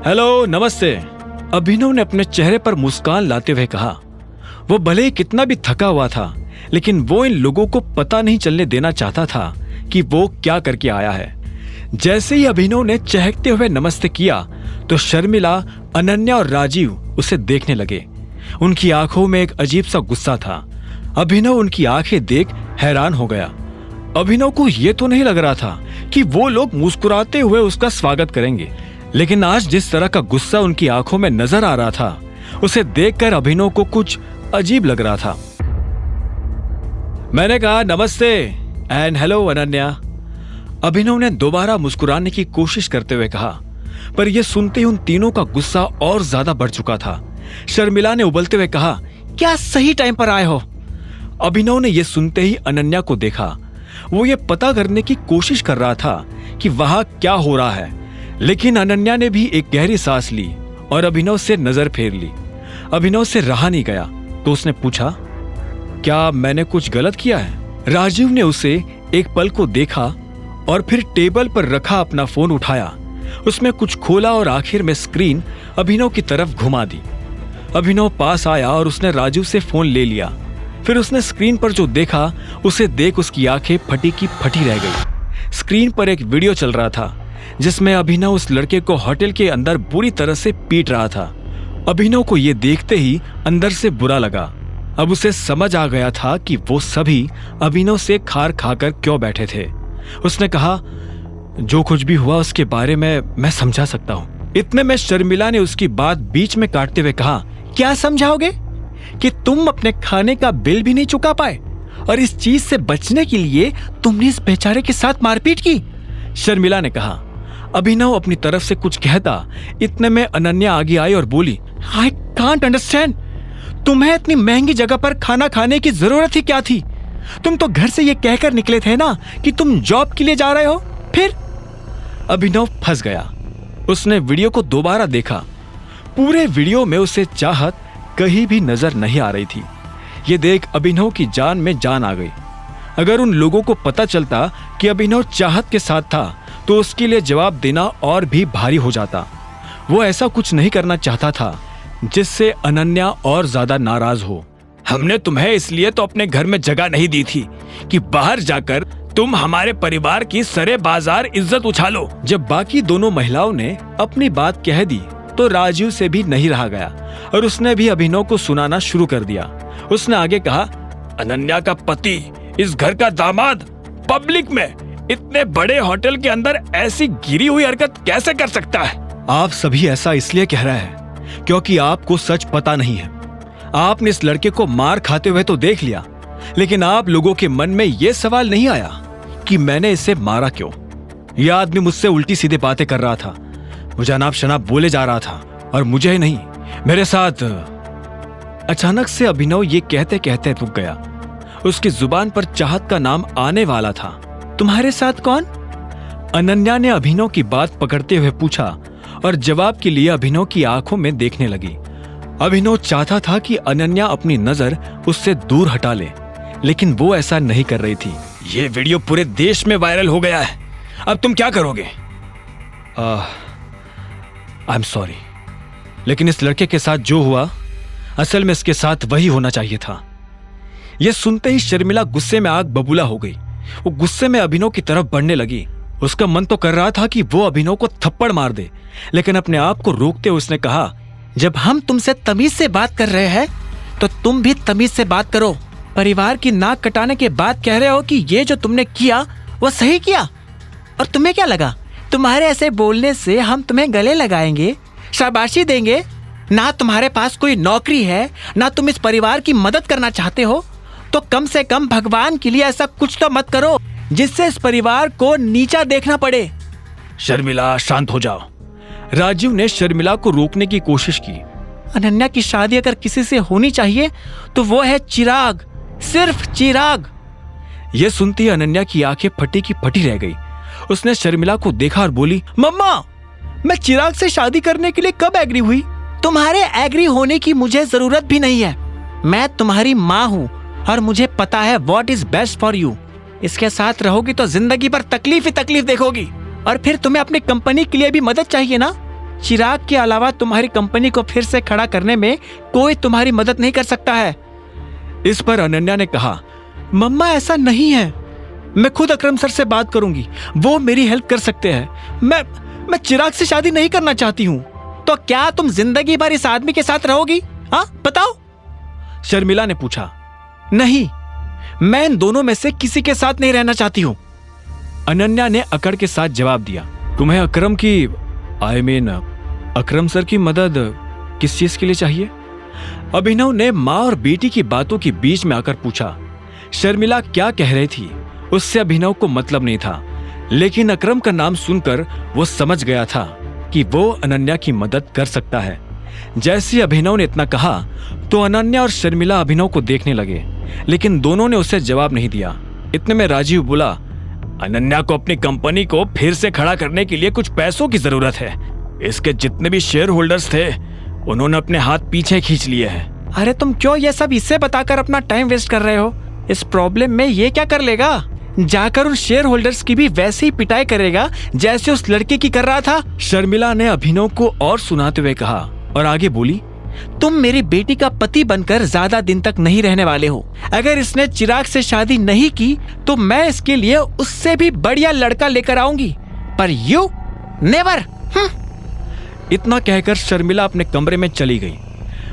Hello, नमस्ते। अभिनव ने अपने चेहरे पर मुस्कान लाते हुए कहा। वो भले ही कितना भी थका हुआ था, लेकिन वो इन लोगों को पता नहीं चलने देना चाहता था कि वो क्या करके आया है। जैसे ही अभिनव ने चहकते हुए नमस्ते किया तो शर्मिला, अनन्या और राजीव उसे देखने लगे। उनकी आंखों में एक अजीब सा गुस्सा था। अभिनव उनकी आंखें देख हैरान हो गया। अभिनव को यह तो नहीं लग रहा था कि वो लोग मुस्कुराते हुए उसका स्वागत करेंगे, लेकिन आज जिस तरह का गुस्सा उनकी आंखों में नजर आ रहा था, उसे देखकर अभिनव को कुछ अजीब लग रहा था। मैंने कहा नमस्ते एंड हेलो अनन्या। अभिनव ने दोबारा मुस्कुराने की कोशिश करते हुए कहा, पर यह सुनते ही उन तीनों का गुस्सा और ज्यादा बढ़ चुका था। शर्मिला ने उबलते हुए कहा, क्या सही टाइम पर आए हो? अभिनव ने यह सुनते ही अनन्या को देखा। वो ये पता करने की कोशिश कर रहा था कि वहां क्या हो रहा है, लेकिन अनन्या ने भी एक गहरी सांस ली और अभिनव से नजर फेर ली। अभिनव से रहा नहीं गया तो उसने पूछा, क्या मैंने कुछ गलत किया है? राजीव ने उसे एक पल को देखा और फिर टेबल पर रखा अपना फोन उठाया, उसमें कुछ खोला और आखिर में स्क्रीन अभिनव की तरफ घुमा दी। अभिनव पास आया और उसने राजीव से फोन ले लिया। फिर उसने स्क्रीन पर जो देखा उसे देख उसकी आंखें फटी की फटी रह गई। स्क्रीन पर एक वीडियो चल रहा था जिसमें अभिनव उस लड़के को होटल के अंदर बुरी तरह से पीट रहा था। अभिनव को यह देखते ही अंदर से बुरा लगा। अब उसे समझ आ गया था कि वो सभी अभिनव से खार खाकर क्यों बैठे थे। उसने कहा, जो कुछ भी हुआ उसके बारे में मैं समझा सकता हूँ। इतने में शर्मिला ने उसकी बात बीच में काटते हुए कहा, क्या समझाओगे? कि तुम अपने खाने का बिल भी नहीं चुका पाए और इस चीज से बचने के लिए तुमने इस बेचारे के साथ मारपीट की? शर्मिला ने कहा। अभिनव अपनी तरफ से कुछ कहता, इतने में अनन्या आगे आई और बोली, आई कांट अंडरस्टैंड, तुम्हें इतनी महंगी जगह पर खाना खाने की जरूरत ही क्या थी? तुम तो घर से ये कहकर निकले थे ना कि तुम जॉब के लिए जा रहे हो। फिर अभिनव फंस गया। उसने वीडियो को दोबारा देखा। पूरे वीडियो में उसे चाहत कहीं भी नजर नहीं आ रही थी। ये देख अभिनव की जान में जान आ गई। अगर उन लोगों को पता चलता कि अभिनव चाहत के साथ था तो उसके लिए जवाब देना और भी भारी हो जाता। वो ऐसा कुछ नहीं करना चाहता था जिससे अनन्या और ज्यादा नाराज हो। हमने तुम्हें इसलिए तो अपने घर में जगह नहीं दी थी कि बाहर जाकर तुम हमारे परिवार की सरे बाजार इज्जत उछालो। जब बाकी दोनों महिलाओं ने अपनी बात कह दी तो राजीव से भी नहीं रहा गया और उसने भी अभिनव को सुनाना शुरू कर दिया। उसने आगे कहा, अनन्या का पति, इस घर का दामाद, पब्लिक में इतने बड़े होटल के अंदर ऐसी गिरी हुई हरकत कैसे कर सकता है? आप सभी ऐसा इसलिए कह रहे हैं क्योंकि आपको सच पता नहीं है। आपने इस लड़के को मार खाते हुए तो देख लिया, लेकिन आप लोगों के मन में यह सवाल नहीं आया कि मैंने इसे मारा क्यों? यह आदमी मुझसे उल्टी सीधी बातें कर रहा था, मुझे अनाप शनाप बोले जा रहा था और मुझे ही नहीं, मेरे साथ। अचानक से अभिनव ये कहते कहते रुक गया। उसकी जुबान पर चाहत का नाम आने वाला था। तुम्हारे साथ कौन? अनन्या ने अभिनव की बात पकड़ते हुए पूछा और जवाब के लिए अभिनव की आंखों में देखने लगी। अभिनव चाहता था कि अनन्या अपनी नजर उससे दूर हटा ले, लेकिन वो ऐसा नहीं कर रही थी। ये वीडियो पूरे देश में वायरल हो गया है, अब तुम क्या करोगे? आई एम सॉरी, लेकिन इस लड़के के साथ जो हुआ असल में इसके साथ वही होना चाहिए था। यह सुनते ही शर्मिला गुस्से में आग बबूला हो गई। वो गुस्से में अभिनव की तरफ बढ़ने लगी। उसका मन तो कर रहा था कि वो अभिनव को थप्पड़ मार दे, लेकिन अपने आप को रोकते हुए उसने कहा, जब हम तुमसे तमीज से बात कर रहे हैं तो तुम भी तमीज से बात करो। परिवार की नाक कटाने के बाद कह रहे हो कि ये जो तुमने किया वो सही किया, और तुम्हें क्या लगा तुम्हारे ऐसे बोलने से हम तुम्हें गले लगाएंगे, शाबाशी देंगे? ना तुम्हारे पास कोई नौकरी है, ना तुम इस परिवार की मदद करना चाहते हो, तो कम से कम भगवान के लिए ऐसा कुछ तो मत करो जिससे इस परिवार को नीचा देखना पड़े। शर्मिला, शांत हो जाओ। राजीव ने शर्मिला को रोकने की कोशिश की। अनन्या की शादी अगर किसी से होनी चाहिए तो वो है चिराग, सिर्फ चिराग। यह सुनती ही अनन्या की आंखें फटी की फटी रह गई। उसने शर्मिला को देखा और बोली, मम्मा, मैं चिराग से शादी करने के लिए कब एग्री हुई? तुम्हारे एग्री होने की मुझे जरूरत भी नहीं है। मैं तुम्हारी माँ हूँ और मुझे पता है what is best for you. इसके साथ रहोगी तो जिंदगी भर तकलीफ ही तकलीफ देखोगी, और फिर तुम्हें अपनी कंपनी के लिए भी मदद चाहिए ना, चिराग के अलावा तुम्हारी कंपनी को फिर से खड़ा करने में कोई तुम्हारी मदद नहीं कर सकता है। इस पर अनन्या ने कहा, मम्मा ऐसा नहीं है, मैं खुद अकरम सर से बात करूंगी, वो मेरी हेल्प कर सकते हैं। मैं चिराग से शादी नहीं करना चाहती हूं। तो क्या तुम जिंदगी भर इस आदमी के साथ रहोगी? हाँ बताओ, शर्मिला ने पूछा। नहीं, मैं इन दोनों में से किसी के साथ नहीं रहना चाहती हूं, अनन्या ने अकड़ के साथ जवाब दिया। तुम्हें अकरम की अकरम सर की मदद किस चीज के लिए चाहिए? अभिनव ने माँ और बेटी की बातों के बीच में आकर पूछा। शर्मिला क्या कह रही थी उससे अभिनव को मतलब नहीं था, लेकिन अकरम का नाम सुनकर वो समझ गया था कि वो अनन्या की मदद कर सकता है। जैसे अभिनव ने इतना कहा तो अनन्या और शर्मिला अभिनव को देखने लगे, लेकिन दोनों ने उसे जवाब नहीं दिया। इतने में राजीव बोला, अनन्या को अपनी कंपनी को फिर से खड़ा करने के लिए कुछ पैसों की जरूरत है। इसके जितने भी शेयर होल्डर्स थे उन्होंने अपने हाथ पीछे खींच लिए हैं। अरे तुम क्यों ये सब इससे बताकर अपना टाइम वेस्ट कर रहे हो? इस प्रॉब्लम में ये क्या कर लेगा? जाकर उन शेयर होल्डर्स की भी वैसे ही पिटाई करेगा जैसे उस लड़के की कर रहा था। शर्मिला ने अभिनव को और सुनाते हुए कहा और आगे बोली, तुम मेरी बेटी का पति बनकर ज्यादा दिन तक नहीं रहने वाले हो। अगर इसने चिराग से शादी नहीं की तो मैं इसके लिए उससे भी बढ़िया लड़का लेकर आऊंगी, पर यू नेवर। इतना कहकर शर्मिला अपने कमरे में चली गई।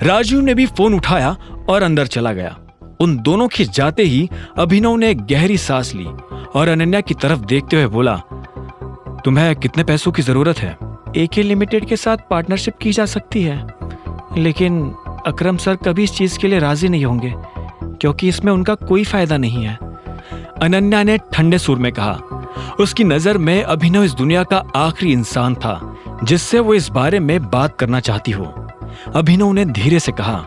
राजीव ने भी फोन उठाया और अंदर चला गया। उन दोनों के जाते ही अभिनव ने एक गहरी सांस ली और अनन्या की तरफ देखते हुए बोला, तुम्हें कितने पैसों की जरूरत है? AK लिमिटेड के साथ पार्टनरशिप की जा सकती है, लेकिन अकरम सर कभी इस चीज के लिए राजी नहीं होंगे क्योंकि इसमें उनका कोई फायदा नहीं है, अनन्या ने ठंडे सुर में कहा। उसकी नजर में अभिनव इस दुनिया का आखिरी इंसान था जिससे वो इस बारे में बात करना चाहती हो। अभिनव ने धीरे से कहा,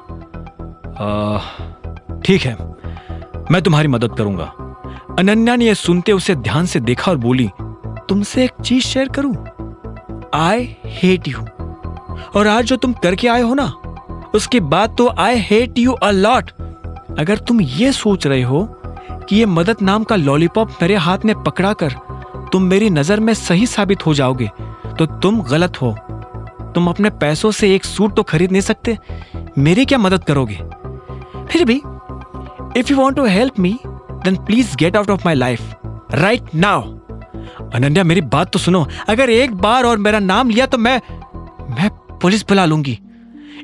ठीक है, मैं तुम्हारी मदद करूंगा। अनन्या ने यह सुनते उसे ध्यान से देखा और बोली, तुमसे एक चीज शेयर करूं? I hate you. और आज जो तुम करके आए हो ना, उसके बाद तो I hate you a lot. अगर तुम ये सोच रहे हो कि ये मदद नाम का लॉलीपॉप मेरे हाथ में पकड़ा कर तुम मेरी नजर में सही साबित हो जाओगे तो तुम गलत हो। तुम अपने पैसों से एक सूट तो खरीद नहीं सकते, मेरी क्या मदद करोगे? फिर भी if you want to help me then please get out of my life right now. Ananya मेरी बात तो सुनो, अगर एक बार और मेरा नाम लिया तो मैं पुलिस बुला लूंगी।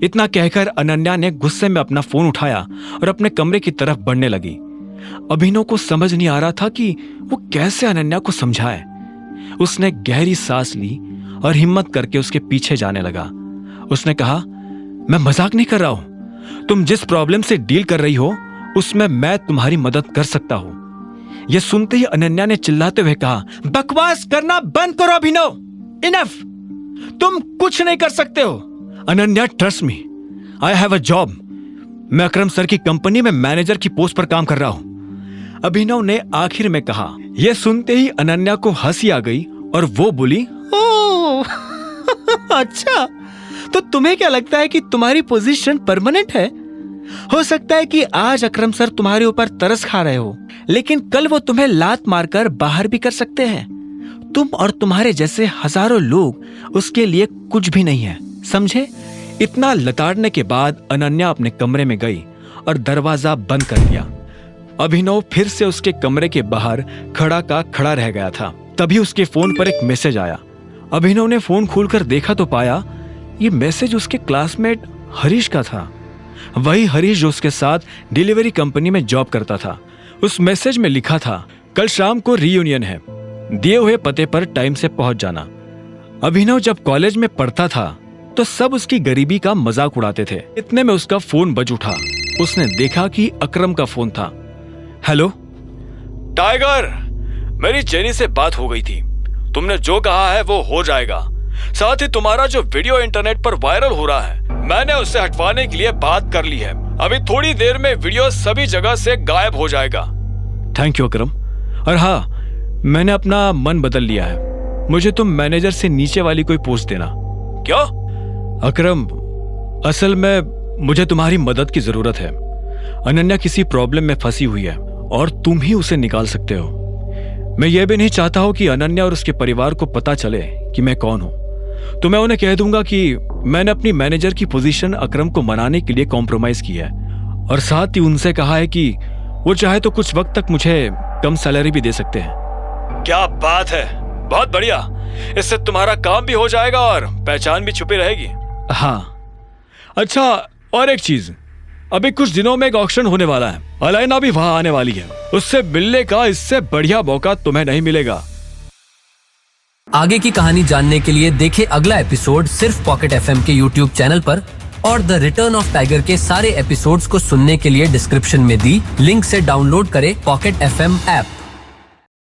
इतना कहकर अनन्या ने गुस्से में अपना फोन उठाया और अपने कमरे की तरफ बढ़ने लगी। अभिनव को समझ नहीं आ रहा था कि वो कैसे अनन्या को समझाए। उसने गहरी सांस ली और हिम्मत करके उसके पीछे जाने लगा। उसने कहा, मैं मजाक नहीं कर रहा हूं, तुम जिस प्रॉब्लम से डील कर रही हो उसमें मैं तुम्हारी मदद कर सकता हूं। यह सुनते ही अनन्या ने चिल्लाते हुए कहा, बकवास करना बंद करो अभिनव, इनफ, तुम कुछ नहीं कर सकते हो। Ananya trust me, I have a job. मैं अकरम सर की कंपनी में मैनेजर की पोस्ट पर काम कर रहा हूं, अभिनव ने आखिर में कहा। यह सुनते ही अनन्या को हंसी आ गई और वो बोली, ओह अच्छा, तो तुम्हें क्या लगता है कि तुम्हारी पोजीशन परमानेंट है? हो सकता है कि आज अकरम सर तुम्हारे ऊपर तरस खा रहे हो, लेकिन कल वो तुम्हें लात मारकर बाहर भी कर सकते हैं। तुम और तुम्हारे जैसे हजारों लोग उसके लिए कुछ भी नहीं है, समझे? इतना लताड़ने के बाद अनन्या अपने कमरे में गई और दरवाजा बंद कर दिया। अभिनव फिर से उसके कमरे के बाहर खड़ा का खड़ा रह गया था। तभी उसके फोन पर एक मैसेज आया। अभिनव ने फोन खोलकर देखा तो पाया ये मैसेज उसके क्लासमेट हरीश का था, वही हरीश जो उसके साथ डिलीवरी कंपनी में जॉब करता था। उस मैसेज में लिखा था, कल शाम को रीयूनियन है, दिए हुए पते पर टाइम से पहुंच जाना। अभिनव जब कॉलेज में पढ़ता था तो सब उसकी गरीबी का मजाक उड़ाते थे। इतने में उसका फोन बज उठा। उसने देखा कि अकरम का फोन था। हेलो टाइगर, मेरी जेनी से बात हो गई थी, तुमने जो कहा है वो हो जाएगा। साथ ही तुम्हारा जो वीडियो इंटरनेट पर वायरल हो रहा है, मैंने उससे हटवाने के लिए बात कर ली है। अभी थोड़ी देर में वीडियो सभी जगह से गायब हो जाएगा। थैंक यू अकरम। और हाँ, मैंने अपना मन बदल लिया है, मुझे तुम मैनेजर से नीचे वाली कोई पोस्ट देना। क्या? अकरम, असल में मुझे तुम्हारी मदद की जरूरत है। अनन्या किसी प्रॉब्लम में फंसी हुई है और तुम ही उसे निकाल सकते हो। मैं यह भी नहीं चाहता हूं कि अनन्या और उसके परिवार को पता चले कि मैं कौन हूं। तो मैं उन्हें कह दूंगा कि मैंने अपनी मैनेजर की पोजीशन अकरम को मनाने के लिए कॉम्प्रोमाइज किया है और साथ ही उनसे कहा है कि वो चाहे तो कुछ वक्त तक मुझे कम सैलरी भी दे सकते हैं। क्या बात है, बहुत बढ़िया। इससे तुम्हारा काम भी हो जाएगा और पहचान भी छुपी रहेगी। हाँ, अच्छा, और एक चीज, अभी कुछ दिनों में एक ऑक्शन होने वाला है। अलाइना भी वहां आने वाली है। उससे मिलने का इससे बढ़िया मौका तुम्हें नहीं मिलेगा। आगे की कहानी जानने के लिए देखें अगला एपिसोड सिर्फ पॉकेट एफएम के यूट्यूब चैनल पर और द रिटर्न ऑफ टाइगर के सारे एपिसोड्स को सुनने के लिए डिस्क्रिप्शन में दी लिंक से डाउनलोड करें पॉकेट एफएम ऐप।